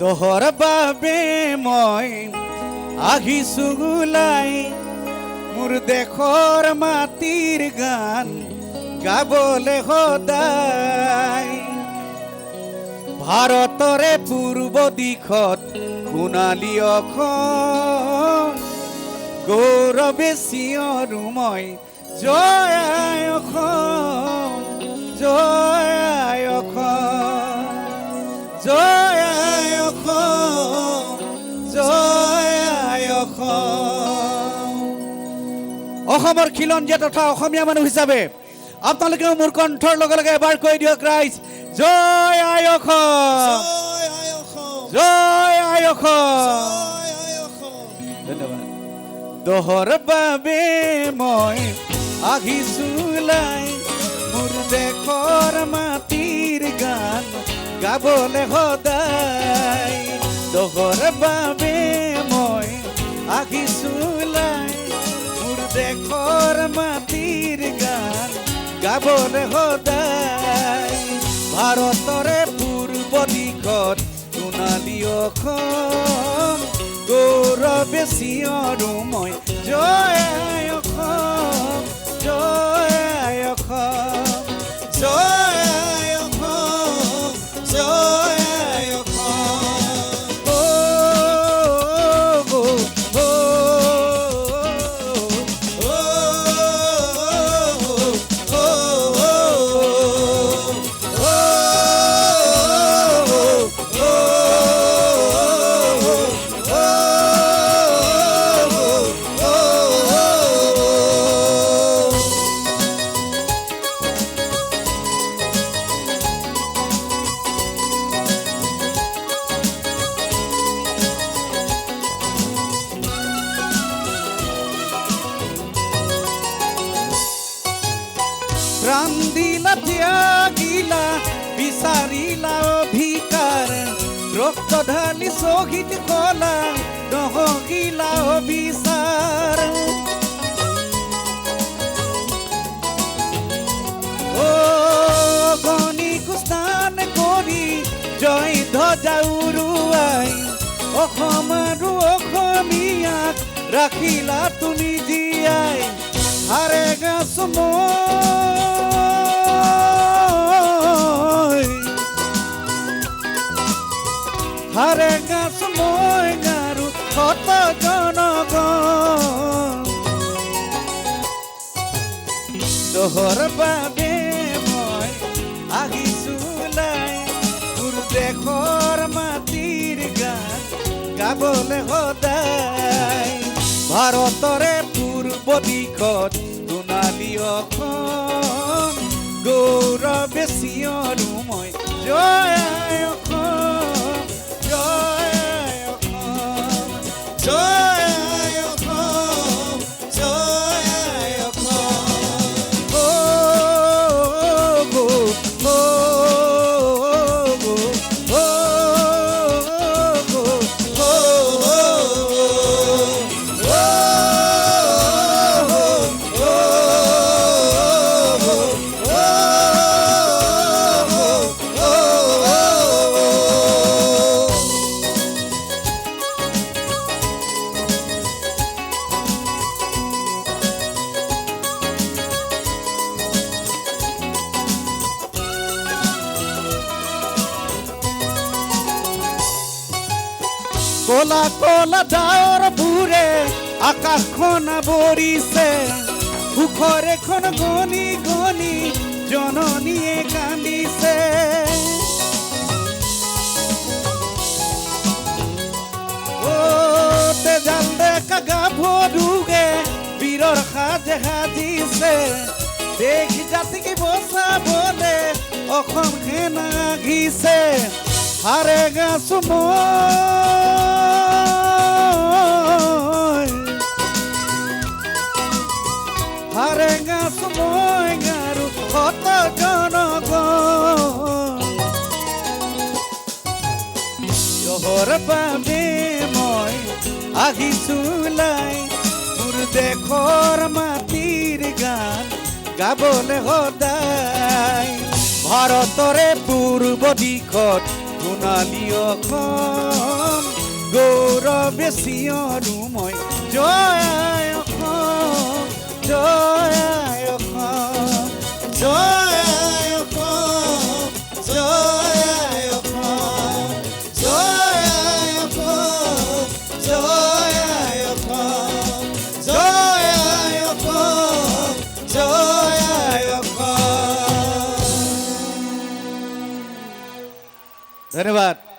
তোহৰ বাবে মই আহিছো ওলাই, মোৰ দেশৰ মাটিৰ গান গাবলে সদায়। ভাৰতৰে পূৰ্ব দিশত সোণালী অসম, গৌৰৱে চিঞৰো মই জয় আই অসম, জয় আই অসম, জয় আই অসম, জয় আই অসম। অসমৰ খিলঞ্জীয়া তথা অসমীয়া মানুহ হিচাপে আপোনালোকেও মোৰ কণ্ঠৰ লগে লগে এবাৰ কৈ দিয়ক ৰাইজ, জয় আই অসম, জয় আই অসম। ধন্যবাদ। তোহৰ বাবে মই আহিছো ওলাই, মোৰ দেশৰ মাটিৰ গান গাবলে সদায়। তোহৰ বাবে মই আহিছো ওলাই, মোৰ দেশৰ মাটিৰ গান গাবলে সদায়। ভাৰতৰে পূৰ্ব দিশত সোণালী অসম, গৌৰৱে চিঞৰো মই জয় আই অসম, জয় আই অসম, জয় আই অসম, জয় আই অসম। অ, অ, অ, প্ৰাণ দিলা ত্যাগিলা, বিচাৰিলা অধিকাৰ, ৰক্ত ঢালি শ্বহীদ কলা, নহগিলা অবিচাৰ। অগণিক স্থান কৰি জয় ধ্বজা উৰুৱাই, অসম আৰু অসমীয়াক ৰাখিলা তুমি জীয়াই। হাৰে গাছো মই, হাৰে গাছো মই গাৰো শত জনগণ। তোহৰ বাবে মই আহিছো ওলাই, মোৰ দেশৰ মাটিৰ গান গাবলে সদায়। ভাৰতৰে পূৰ্ব দিশত সোণালী অসম, গৌৰৱে চিঞৰো মই জয় আই অসম, জয় আই অসম, জয় আই অসম, জয় আই অসম। অ, অ, অ, কলা কলা ডাৱৰ বোৰে আকাশখন আৱৰিছে, সুখৰ এখন গণি গণি জননীয়ে কান্দিছে। অ, তেজাল ডেকা গাভৰুৱে বীৰৰ সাজে সাজিছে, দেশ জাতিক বচাবলে অসম সেনা আগিছে। হাৰে গাছো মই, হাৰে গাছো মই গাৰো শত জনগণ। তোহৰ বাবে মই আহিছো ওলাই, মোৰ দেশৰ মাটিৰ গান গাবলে সদায়। ভাৰতৰে পূৰ্ব দিশত সোণালী অসম গৌৰৱে চিঞৰো মই জয় আই অসম জয় আই অসম জয় আই অসম জয় আই অসম জয় আই অসম জয় আই অসম জয় আই অসম জয় আই অসম। ধন্যবাদ।